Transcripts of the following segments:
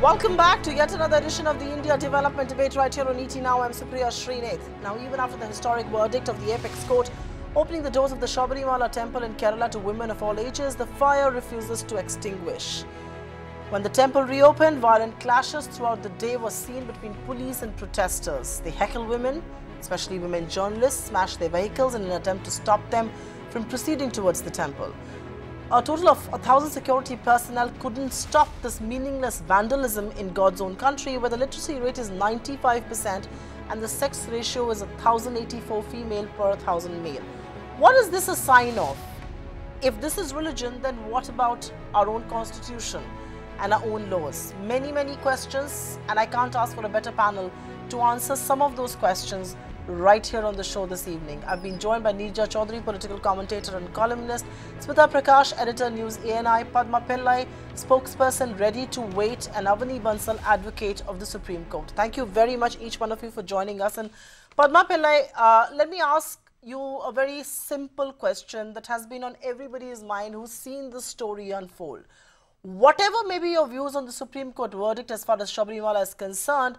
Welcome back to yet another edition of the India Development Debate right here on ET Now. I'm Supriya Shrinate. Now, even after the historic verdict of the Apex Court opening the doors of the Sabarimala temple in Kerala to women of all ages, the fire refuses to extinguish. When the temple reopened, violent clashes throughout the day were seen between police and protesters. They heckled women, especially women journalists, smashed their vehicles in an attempt to stop them from proceeding towards the temple. A total of 1,000 security personnel couldn't stop this meaningless vandalism in God's own country, where the literacy rate is 95% and the sex ratio is 1,084 female per 1,000 male. What is this a sign of? If this is religion, then what about our own constitution and our own laws? Many questions, and I can't ask for a better panel to answer some of those questions right here on the show this evening. I've been joined by Neerja Chaudhary, political commentator and columnist, Smita Prakash, editor, News ANI, Padma Pillai, spokesperson ready to wait, and Avani Bansal, advocate of the Supreme Court. Thank you very much, each one of you, for joining us. And Padma Pillai, let me ask you a very simple question that has been on everybody's mind who's seen this story unfold. Whatever may be your views on the Supreme Court verdict as far as Sabarimala is concerned,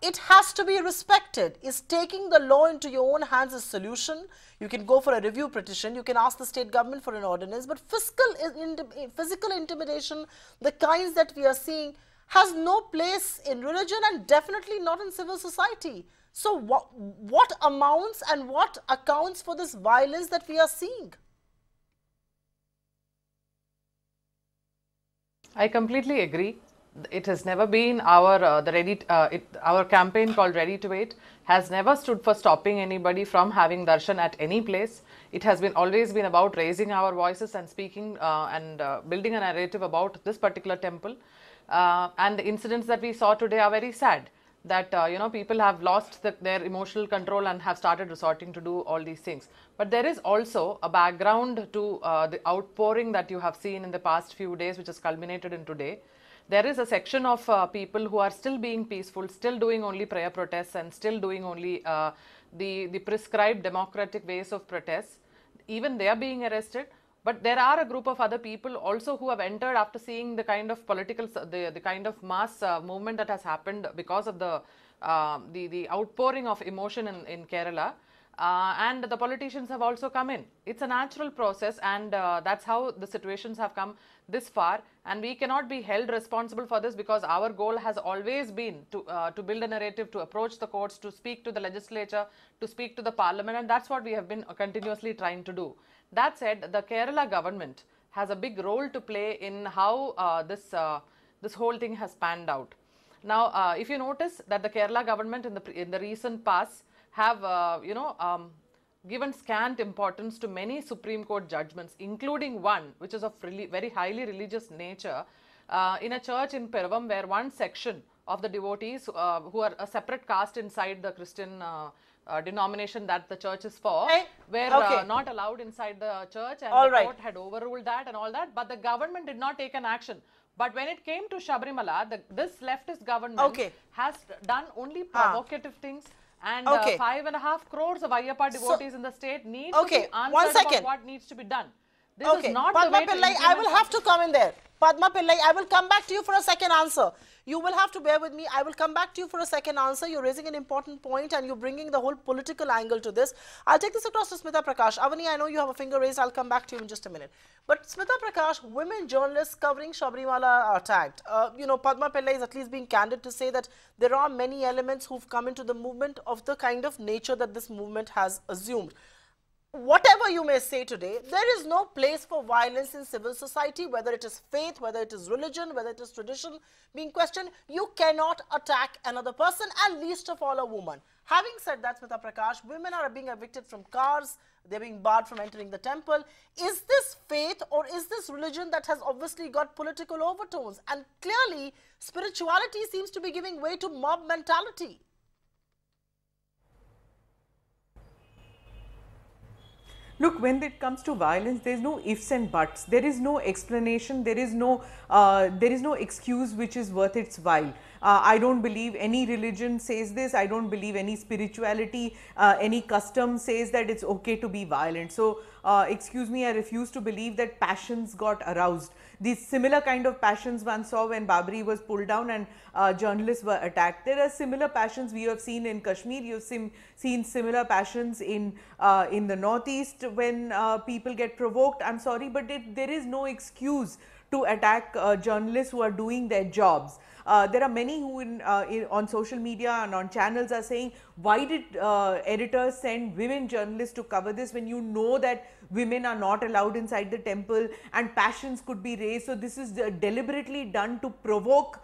it has to be respected. Is taking the law into your own hands a solution? You can go for a review petition, you can ask the state government for an ordinance, but physical intimidation, the kinds that we are seeing, has no place in religion and definitely not in civil society. So what amounts and what accounts for this violence that we are seeing? I completely agree. It has never been our campaign called Ready to Wait has never stood for stopping anybody from having darshan at any place. It has always been about raising our voices and speaking and building a narrative about this particular temple. And the incidents that we saw today are very sad. That people have lost their emotional control and have started resorting to do all these things. But there is also a background to the outpouring that you have seen in the past few days, which has culminated in today. There is a section of people who are still being peaceful, still doing only prayer protests and still doing only the prescribed democratic ways of protests. Even they are being arrested. But there are a group of other people also who have entered after seeing the kind of the kind of mass movement that has happened because of the outpouring of emotion in Kerala. And the politicians have also come in. It's a natural process, and that's how the situations have come this far, and we cannot be held responsible for this, because our goal has always been to build a narrative, to approach the courts, to speak to the legislature, to speak to the parliament, and that's what we have been continuously trying to do. That said, the Kerala government has a big role to play in how this whole thing has panned out. Now, if you notice that the Kerala government in the recent past have given scant importance to many Supreme Court judgments, including one which is of very highly religious nature in a church in Pervam, where one section of the devotees who are a separate caste inside the Christian denomination that the church is for, were not allowed inside the church, and the court had overruled that and all that, but the government did not take an action. But when it came to Sabarimala, this leftist government has done only provocative things. And 5.5 crores of Ayyappa devotees in the state need to be answered about what needs to be done. This is not Padma the way Pillai, I will have to come in there. Padma Pillai, I will come back to you for a second answer. You will have to bear with me. I will come back to you for a second answer. You're raising an important point and you're bringing the whole political angle to this. I'll take this across to Smita Prakash. Avani, I know you have a finger raised. I'll come back to you in just a minute. But Smita Prakash, women journalists covering Sabarimala are attacked. Padma Pillai is at least being candid to say that there are many elements who've come into the movement of the kind of nature that this movement has assumed. Whatever you may say today, there is no place for violence in civil society, whether it is faith, whether it is religion, whether it is tradition being questioned. You cannot attack another person, and least of all a woman. Having said that, Smita Prakash, women are being evicted from cars, they're being barred from entering the temple. Is this faith or is this religion that has obviously got political overtones? And clearly, spirituality seems to be giving way to mob mentality. Look, when it comes to violence, there is no ifs and buts. There is no explanation. There is no excuse which is worth its while. I don't believe any religion says this. I don't believe any spirituality, any custom says that it's okay to be violent. So, excuse me, I refuse to believe that passions got aroused. These similar kind of passions one saw when Babri was pulled down and journalists were attacked. There are similar passions we have seen in Kashmir. You have seen similar passions in the northeast when people get provoked. I'm sorry, but there is no excuse to attack journalists who are doing their jobs. There are many who on social media and on channels are saying, why did editors send women journalists to cover this when you know that women are not allowed inside the temple and passions could be raised? So this is deliberately done to provoke,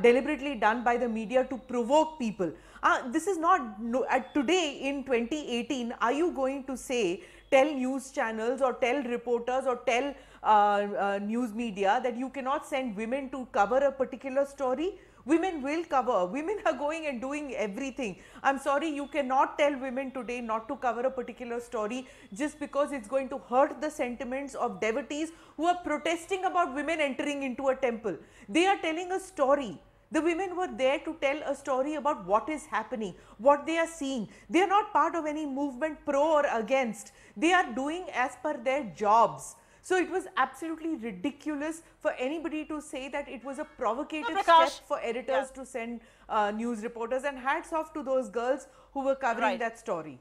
deliberately done by the media to provoke people. This is not, today in 2018, are you going to say, tell news channels or tell reporters or tell news media that you cannot send women to cover a particular story? Women will cover. Women are going and doing everything. I'm sorry, you cannot tell women today not to cover a particular story just because it's going to hurt the sentiments of devotees who are protesting about women entering into a temple. They are telling a story. The women were there to tell a story about what is happening, what they are seeing. They are not part of any movement pro or against. They are doing as per their jobs. So it was absolutely ridiculous for anybody to say that it was a provocative step for editors to send news reporters, and hats off to those girls who were covering that story.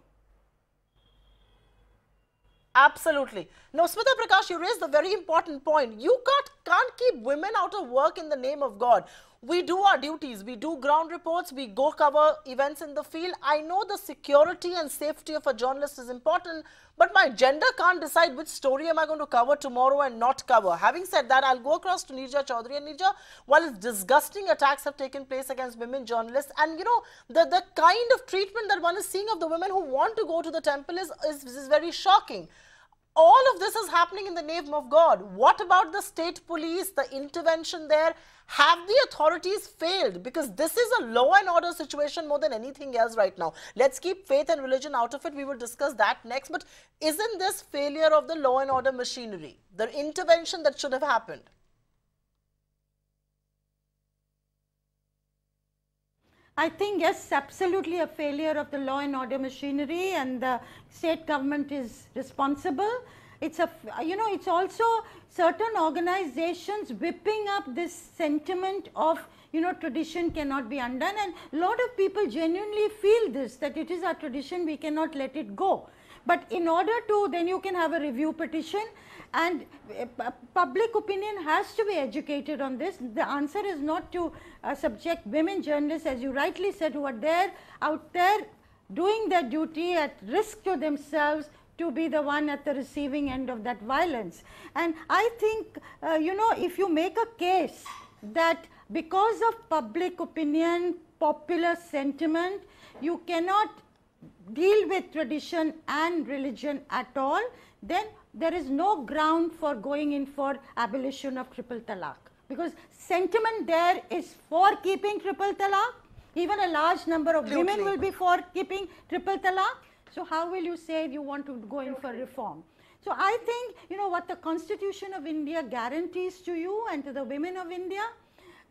Absolutely. Now, Smita Prakash, you raised a very important point. You can't keep women out of work in the name of God. We do our duties. We do ground reports. We go cover events in the field. I know the security and safety of a journalist is important, but my gender can't decide which story am I going to cover tomorrow and not cover. Having said that, I'll go across to Neerja Chaudhary. And Neerja, while disgusting attacks have taken place against women journalists, and you know, the kind of treatment that one is seeing of the women who want to go to the temple is very shocking. All of this is happening in the name of God. What about the state police, the intervention there? Have the authorities failed? Because this is a law and order situation more than anything else right now. Let's keep faith and religion out of it. We will discuss that next. But isn't this failure of the law and order machinery, the intervention that should have happened? I think, yes, absolutely a failure of the law and order machinery, and the state government is responsible. It's it's also certain organizations whipping up this sentiment of, tradition cannot be undone, and a lot of people genuinely feel this, that it is our tradition, we cannot let it go. But in order to, then you can have a review petition, and public opinion has to be educated on this. The answer is not to subject women journalists, as you rightly said, who are out there doing their duty at risk to themselves, to be the one at the receiving end of that violence. And I think, if you make a case that because of public opinion, popular sentiment, you cannot deal with tradition and religion at all, then there is no ground for going in for abolition of triple talaq, because sentiment there is for keeping triple talaq. Even a large number of women will be for keeping triple talaq. So how will you say you want to go in for reform? So I think, what the Constitution of India guarantees to you and to the women of India,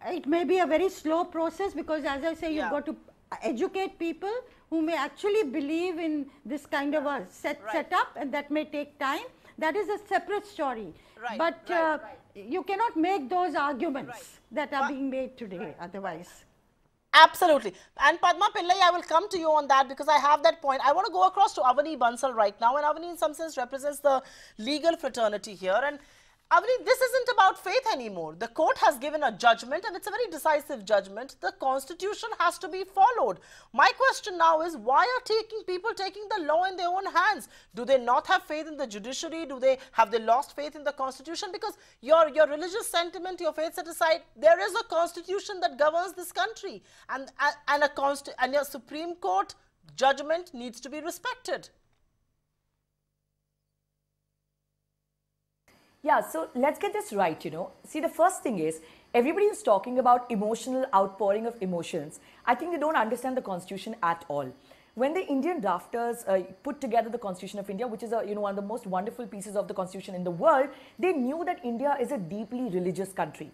it may be a very slow process, because as I say, you've got to educate people who may actually believe in this kind of a setup, and that may take time. That is a separate story. But you cannot make those arguments that are being made today otherwise. Absolutely. And Padma Pillai, I will come to you on that, because I have that point. I want to go across to Avani Bansal right now, and Avani in some sense represents the legal fraternity here. And Avani, this isn't about faith anymore. The court has given a judgment, and it's a very decisive judgment. The constitution has to be followed. My question now is, why are people taking the law in their own hands? Do they not have faith in the judiciary? Have they lost faith in the constitution? Because your religious sentiment, your faith set aside, there is a constitution that governs this country, and a Supreme Court judgment needs to be respected. Yeah, so let's get this right, See, the first thing is, everybody is talking about emotional outpouring of emotions. I think they don't understand the Constitution at all. When the Indian drafters put together the Constitution of India, which is one of the most wonderful pieces of the Constitution in the world, they knew that India is a deeply religious country.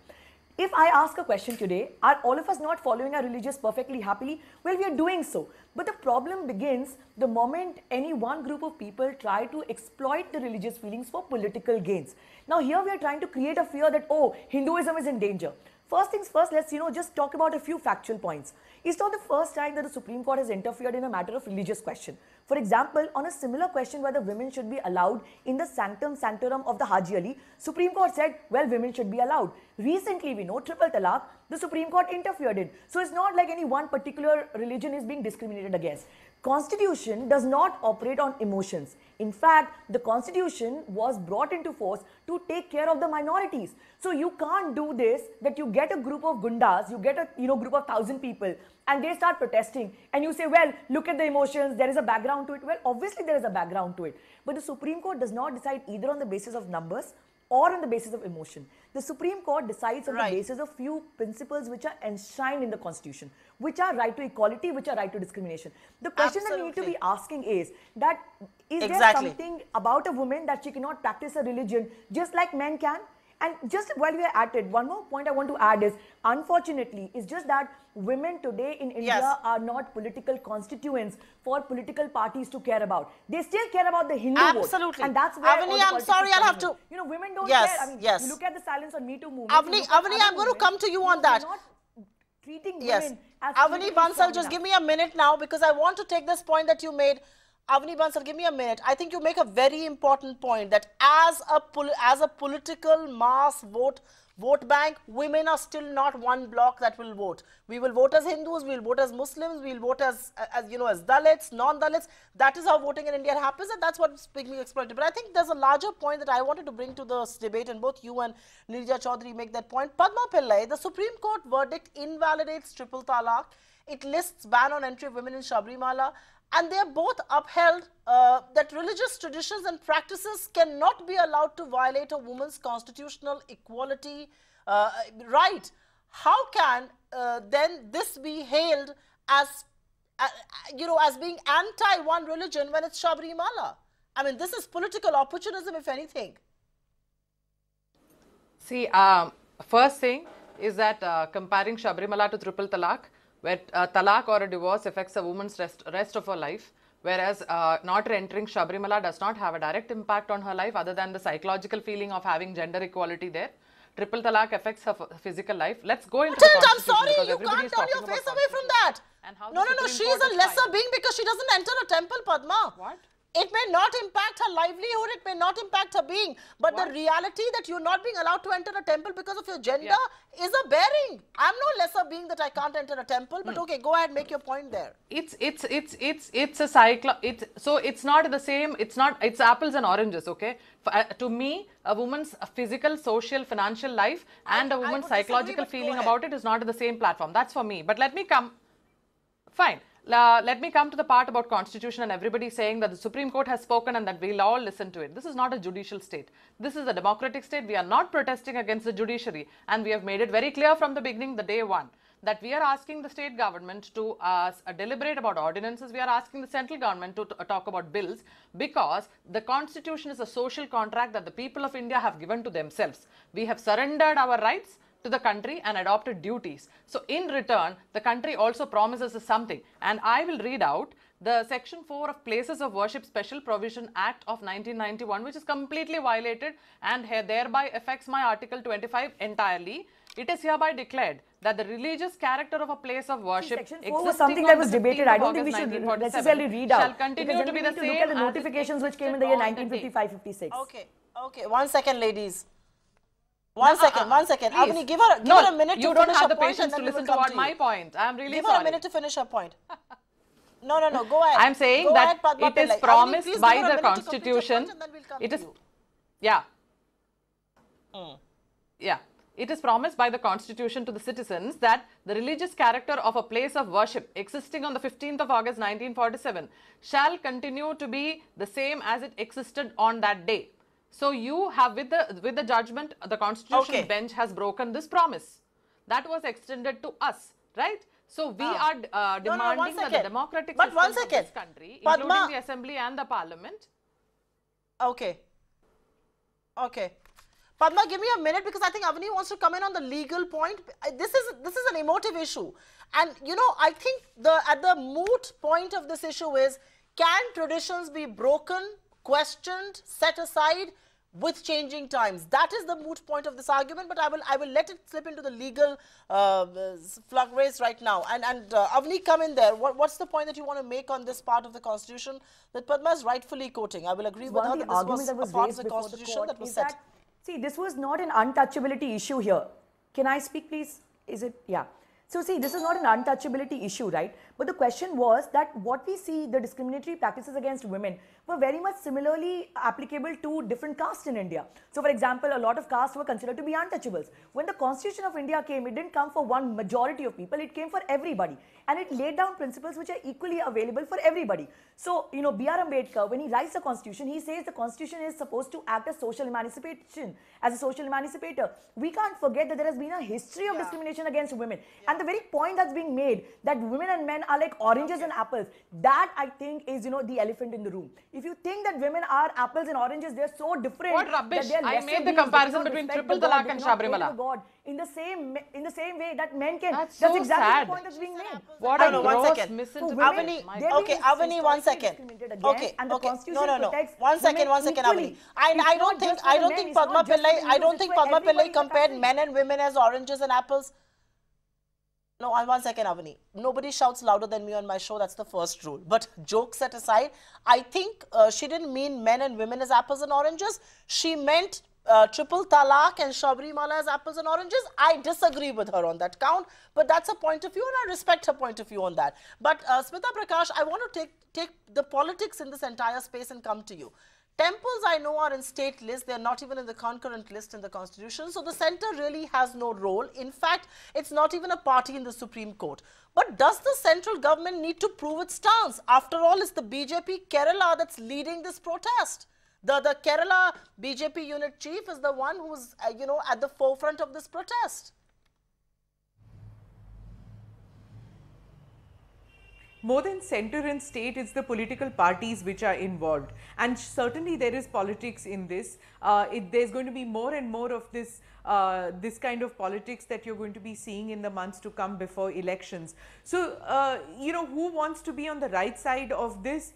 If I ask a question today, are all of us not following our religious perfectly happily? Well, we are doing so. But the problem begins the moment any one group of people try to exploit the religious feelings for political gains. Now here we are trying to create a fear that, oh, Hinduism is in danger. First things first, let's just talk about a few factual points. It's not the first time that the Supreme Court has interfered in a matter of religious question. For example, on a similar question whether women should be allowed in the sanctum sanctorum of the Haji Ali, Supreme Court said, well, women should be allowed. Recently, we know triple talaq, the Supreme Court interfered in. So it's not like any one particular religion is being discriminated against. Constitution does not operate on emotions. In fact, the Constitution was brought into force to take care of the minorities. So you can't do this, that you get a group of gundas, you get a group of 1,000 people and they start protesting and you say, well, look at the emotions, there is a background to it. Well, obviously there is a background to it. But the Supreme Court does not decide either on the basis of numbers or on the basis of emotion. The Supreme Court decides on the basis of few principles which are enshrined in the Constitution, which are right to equality, which are right to discrimination. The question that we need to be asking is that, is there something about a woman that she cannot practice a religion just like men can? And just while we are at it, one more point I want to add is, unfortunately, it's just that women today in India are not political constituents for political parties to care about. They still care about the Hindu vote. And that's where Avani, I'm sorry, I'll have to. Women don't care. I mean, you look at the silence on Me Too movement. Avani, I'm going to come to you on that. Not treating women as Avani Bansal, just give me a minute now because I want to take this point that you made. Avani Bansal, give me a minute. I think you make a very important point that as a political mass vote bank, women are still not one block that will vote. We will vote as Hindus, we will vote as Muslims, we will vote as Dalits, non-Dalits. That is how voting in India happens, and that's what's being exploited. But I think there's a larger point that I wanted to bring to this debate, and both you and Nirija Chaudhary make that point. Padma Pillai, the Supreme Court verdict invalidates triple talaq. It lists ban on entry of women in Sabarimala. And they are both upheld that religious traditions and practices cannot be allowed to violate a woman's constitutional equality right. How can then this be hailed as, as being anti one religion when it's Sabarimala? I mean, this is political opportunism, if anything. See, first thing is that comparing Sabarimala to triple talaq, where talaq or a divorce affects a woman's rest of her life, whereas not entering Sabarimala does not have a direct impact on her life other than the psychological feeling of having gender equality there. Triple talaq affects her physical life. Let's go into the Constitution. I'm sorry, you can't turn your face away from that. No, she is a lesser being because she doesn't enter a temple, Padma. What? It may not impact her livelihood, it may not impact her being, but the reality that you're not being allowed to enter a temple because of your gender is a bearing. I'm no lesser being that I can't enter a temple, but okay, go ahead, make your point there. It's a cycle. So it's not the same. It's apples and oranges. Okay, to me, a woman's physical, social, financial life and a woman's psychological feeling about it is not the same platform. That's for me. But let me come. Fine. Let me come to the part about Constitution and everybody saying that the Supreme Court has spoken and that we'll all listen to it. This is not a judicial state. This is a democratic state. We are not protesting against the judiciary, and we have made it very clear from the beginning, the day one, that we are asking the state government to deliberate about ordinances. We are asking the central government to talk about bills, because the Constitution is a social contract that the people of India have given to themselves. We have surrendered our rights to the country and adopted duties. So in return, the country also promises us something. And I will read out the Section 4 of Places of Worship Special Provision Act of 1991, which is completely violated and thereby affects my Article 25 entirely. It is hereby declared that the religious character of a place of worship Section 4 was something that was debated. I don't think we should necessarily read out. Shall continue to be the same. Look at the notifications which came in the year 1955-56. Okay. 1 second, ladies. One second. Avani, give her a minute to finish her point. You don't have the patience to listen to what my point. I'm really sorry. Give her a minute to finish her point. No, go ahead. I'm saying that it is promised by the Constitution. It is, it is promised by the Constitution to the citizens that the religious character of a place of worship existing on the 15th of August 1947 shall continue to be the same as it existed on that day. So you have, with the judgment, the Constitutional bench has broken this promise. That was extended to us, right? So we are demanding that the democratic system of this country, including the Assembly and the Parliament. Okay. Padma, give me a minute because I think Avani wants to come in on the legal point. This is an emotive issue. And, you know, I think at the moot point of this issue is, can traditions be broken, questioned, set aside with changing times? That is the moot point of this argument, but I will let it slip into the legal flood race right now. And Avni, come in there. What's the point that you want to make on this part of the Constitution that Padma is rightfully quoting? I will agree with her that this was a part of the Constitution that was set. See, this was not an untouchability issue here. Can I speak, please? Is it? Yeah. So see, this is not an untouchability issue, right? But the question was that what we see, the discriminatory practices against women were very much similarly applicable to different castes in India. So for example, a lot of castes were considered to be untouchables. When the Constitution of India came, it didn't come for one majority of people, it came for everybody. And it laid down principles which are equally available for everybody. So, you know, B.R. Ambedkar, when he writes the Constitution, he says the Constitution is supposed to act as social emancipation, as a social emancipator. We can't forget that there has been a history of discrimination against women. And the very point that's being made, that women and men are like oranges and apples, that I think is, you know, the elephant in the room. If you think that women are apples and oranges, they're so different. What rubbish! I made the comparison between triple talaq and Sabarimala. In the same way that men can. That's exactly sad. the point that's being made. What No, a no, one gross second. misinterpretation. Okay, Avani, 1 second. Okay, and the okay. Constitution No. protects 1 second, women 1 second, equally. Avani. I don't think Padma Pillai compared men and women as oranges and apples. No, 1 second, Avani. Nobody shouts louder than me on my show. That's the first rule. But jokes set aside, I think she didn't mean men and women as apples and oranges. She meant triple talaq and Sabarimala as apples and oranges. I disagree with her on that count, but that's a point of view and I respect her point of view on that. But Smita Prakash, I want to take the politics in this entire space and come to you. Temples, I know, are in state list. They're not even in the concurrent list in the Constitution. So the centre really has no role. In fact, it's not even a party in the Supreme Court. But does the central government need to prove its stance? After all, it's the BJP Kerala that's leading this protest. The Kerala BJP unit chief is the one who's, you know, at the forefront of this protest. More than centre and state, it's the political parties which are involved, and certainly there is politics in this. There's going to be more and more of this this kind of politics that you're going to be seeing in the months to come before elections. So, you know, who wants to be on the right side of this?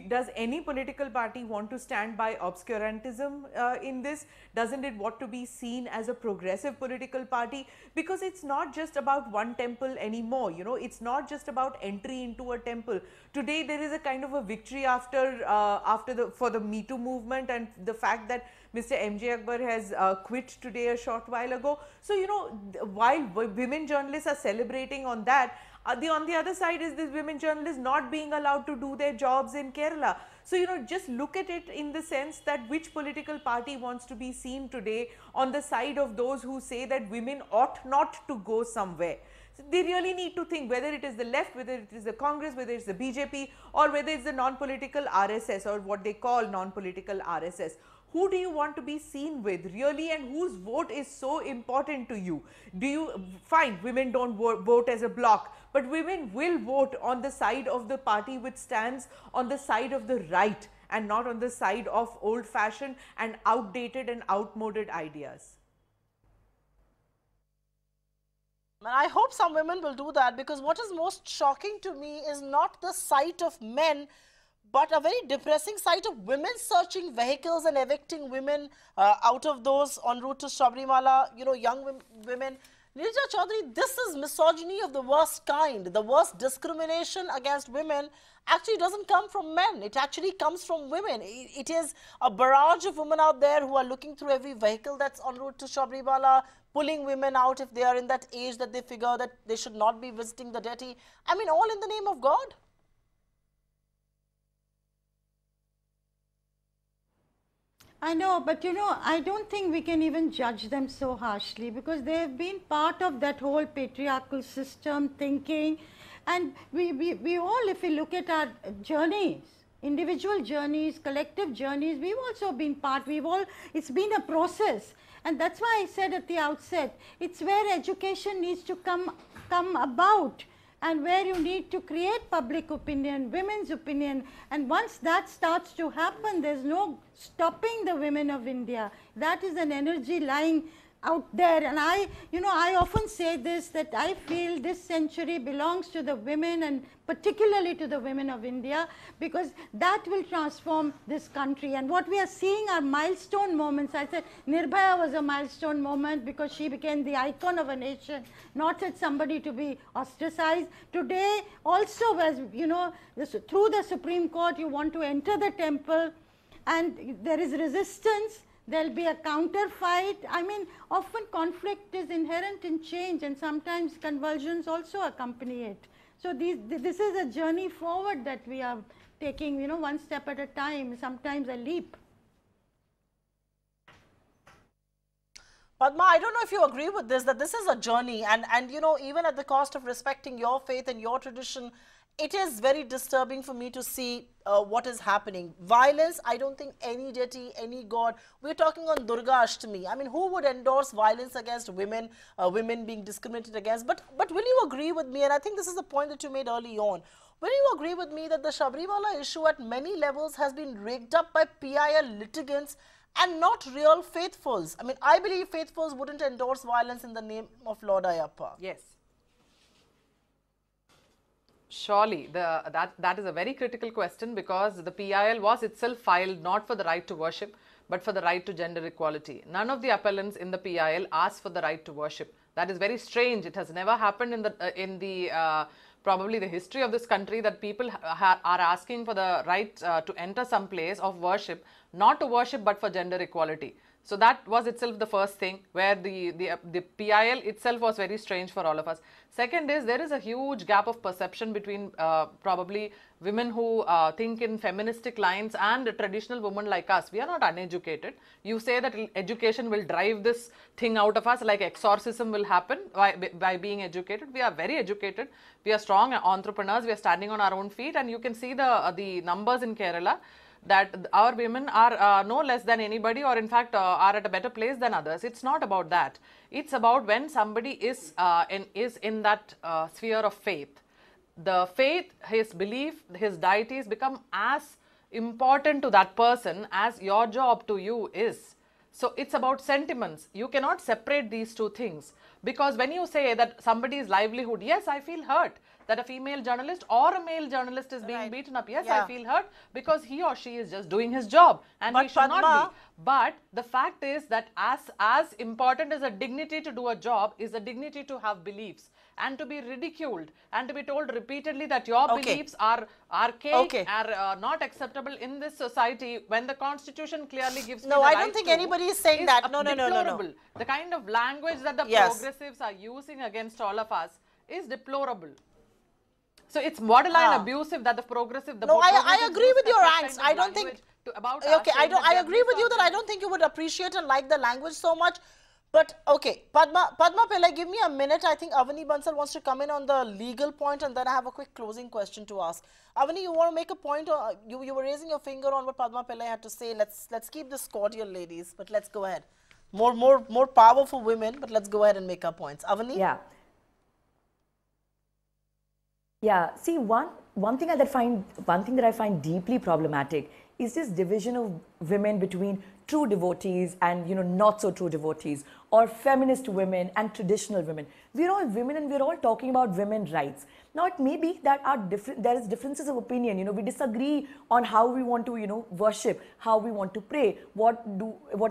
Does any political party want to stand by obscurantism in this? Doesn't it want to be seen as a progressive political party? Because it's not just about one temple anymore, you know, it's not just about entry into a temple. Today there is a kind of a victory for the Me Too movement and the fact that Mr. M.J. Akbar has quit today a short while ago. So, you know, while women journalists are celebrating on that, on the other side is this women journalists not being allowed to do their jobs in Kerala. So, you know, just look at it in the sense that which political party wants to be seen today on the side of those who say that women ought not to go somewhere. So they really need to think whether it is the left, whether it is the Congress, whether it's the BJP, or whether it's the non-political RSS or what they call non-political RSS. Who do you want to be seen with really, and whose vote is so important to you? Do you find women don't vote as a bloc, but women will vote on the side of the party which stands on the side of the right and not on the side of old-fashioned and outdated and outmoded ideas? I hope some women will do that, because what is most shocking to me is not the sight of men, but a very depressing sight of women searching vehicles and evicting women out of those en route to Sabarimala, you know, young women. Nirja Chaudhary, this is misogyny of the worst kind. The worst discrimination against women actually doesn't come from men. It actually comes from women. It is a barrage of women out there who are looking through every vehicle that's en route to Sabarimala, pulling women out if they are in that age that they figure that they should not be visiting the deity. I mean, all in the name of God. I know, but you know, I don't think we can even judge them so harshly, because they have been part of that whole patriarchal system thinking. And we all, if we look at our journeys, individual journeys, collective journeys, we've also been part, it's been a process. And that's why I said at the outset, it's where education needs to come about. and where you need to create public opinion, women's opinion, and once that starts to happen, there's no stopping the women of India. That is an energy lying out there, and I often say this, that I feel this century belongs to the women, and particularly to the women of India, because that will transform this country. And what we are seeing are milestone moments. I said Nirbhaya was a milestone moment because she became the icon of a nation, not as somebody to be ostracized. Today also, as you know, through the Supreme Court, you want to enter the temple and there is resistance. There will be a counter fight. I mean, often conflict is inherent in change, and sometimes convulsions also accompany it. So this is a journey forward that we are taking, you know, one step at a time, sometimes a leap. Padma, I don't know if you agree with this, that this is a journey, and you know, even at the cost of respecting your faith and your tradition, it is very disturbing for me to see what is happening. Violence, I don't think any deity, any god, we're talking on Durga Ashtami. I mean, who would endorse violence against women, women being discriminated against? But will you agree with me, and I think this is the point that you made early on, will you agree with me that the Sabarimala issue at many levels has been rigged up by PIL litigants and not real faithfuls? I mean, I believe faithfuls wouldn't endorse violence in the name of Lord Ayyappa. Yes. Surely, that is a very critical question, because the PIL was itself filed not for the right to worship, but for the right to gender equality. None of the appellants in the PIL asked for the right to worship. That is very strange. It has never happened in the probably the history of this country that people are asking for the right to enter some place of worship, not to worship but for gender equality. So that was itself the first thing, where the PIL itself was very strange for all of us. Second is, there is a huge gap of perception between probably women who think in feministic lines and traditional women like us. We are not uneducated. You say that education will drive this thing out of us, like exorcism will happen by being educated. We are very educated. We are strong entrepreneurs. We are standing on our own feet, and you can see the numbers in Kerala, that our women are no less than anybody, or in fact are at a better place than others. It's not about that. It's about when somebody is in that sphere of faith. The faith, his belief, his deities become as important to that person as your job to you is. So it's about sentiments. You cannot separate these two things, because when you say that somebody's livelihood, yes, I feel hurt that a female journalist or a male journalist is being beaten up. Yes, I feel hurt because he or she is just doing his job, and he should not be. But the fact is that as important as a dignity to do a job is the dignity to have beliefs, and to be ridiculed and to be told repeatedly that your beliefs are archaic, are not acceptable in this society, when the Constitution clearly gives no, I don't think anybody is saying that. No. The kind of language that the progressives are using against all of us is deplorable. So it's borderline abusive that the progressive. No, I agree with your angst. I don't think. I agree with you that I don't think you would appreciate and like the language so much. But okay, Padma Pillai, give me a minute. I think Avani Bansal wants to come in on the legal point, and then I have a quick closing question to ask. Avani, you want to make a point? Or you were raising your finger on what Padma Pillai had to say. Let's keep this cordial, ladies. But let's go ahead. More power for women. But let's go ahead and make our points. Avani. Yeah. See, one thing that I find deeply problematic is this division of women between true devotees and not so true devotees, or feminist women and traditional women. We're all women, and we're all talking about women's rights. Now, it may be that there is differences of opinion. We disagree on how we want to worship, how we want to pray, what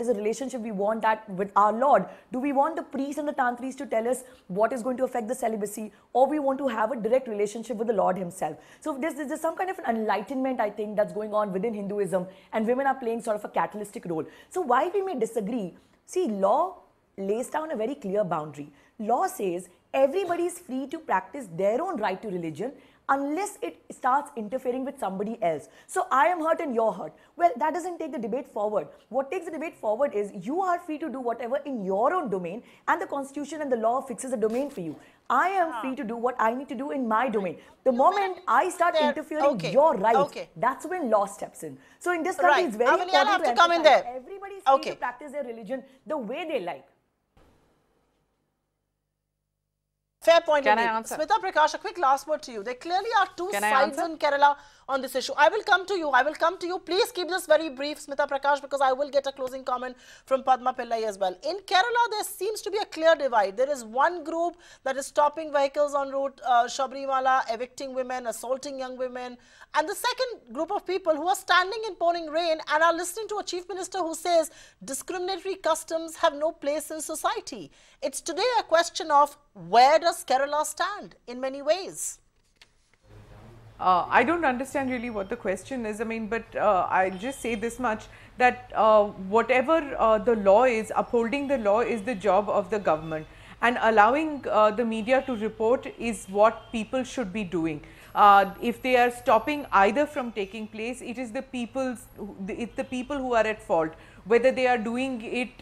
is the relationship we want with our Lord. Do we want the priests and the tantris to tell us what is going to affect the celibacy, or we want to have a direct relationship with the Lord himself? So there's some kind of an enlightenment, I think, that's going on within Hinduism, and women are playing sort of a catalytic role. So while we may disagree, see, law lays down a very clear boundary. Law says everybody is free to practice their own right to religion unless it starts interfering with somebody else. So I am hurt and you're hurt. Well, that doesn't take the debate forward. What takes the debate forward is you are free to do whatever in your own domain, and the Constitution and the law fixes a domain for you. I am free to do what I need to do in my domain. The moment I start interfering your rights, that's when law steps in. So in this country, it's very important to come in there. Everybody is free to practice their religion the way they like. Fair point. Can I indeed. answer? Smita Prakash, a quick last word to you. There clearly are two Can I sides answer? in Kerala on this issue. I will come to you. I will come to you. Please keep this very brief, Smita Prakash, because I will get a closing comment from Padma Pillai as well. In Kerala, there seems to be a clear divide. There is one group that is stopping vehicles en route, Sabarimala, evicting women, assaulting young women. And the second group of people who are standing in pouring rain and are listening to a chief minister who says discriminatory customs have no place in society. It's today a question of where does Kerala stand in many ways? I don't understand really what the question is. I mean, but I'll just say this much, that whatever the law is, upholding the law is the job of the government, and allowing the media to report is what people should be doing. If they are stopping either from taking place, it is the people who are at fault, whether they are doing it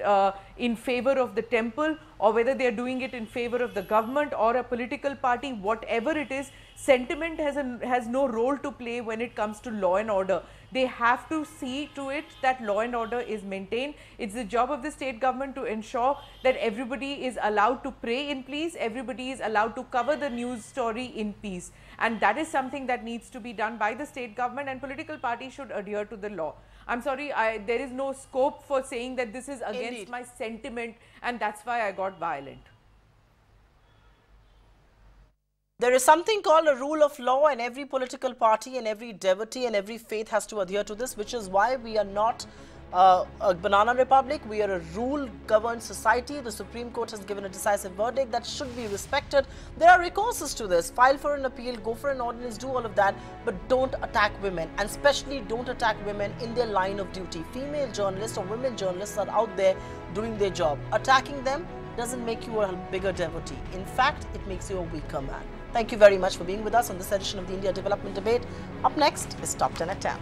in favor of the temple, or whether they are doing it in favor of the government or a political party. Whatever it is, sentiment has no role to play when it comes to law and order. They have to see to it that law and order is maintained. It's the job of the state government to ensure that everybody is allowed to pray in peace, everybody is allowed to cover the news story in peace, and that is something that needs to be done by the state government, and political parties should adhere to the law. I'm sorry, there is no scope for saying that this is against Indeed. my sentiment and that's why I got violent. There is something called a rule of law, and every political party and every devotee and every faith has to adhere to this, which is why we are not a banana republic. We are a rule-governed society. The Supreme Court has given a decisive verdict that should be respected. There are recourses to this. File for an appeal, go for an ordinance, do all of that, but don't attack women, and especially don't attack women in their line of duty. Female journalists or women journalists are out there doing their job. Attacking them doesn't make you a bigger devotee. In fact, it makes you a weaker man. Thank you very much for being with us on this edition of the India Development Debate. Up next is Top 10 at 10.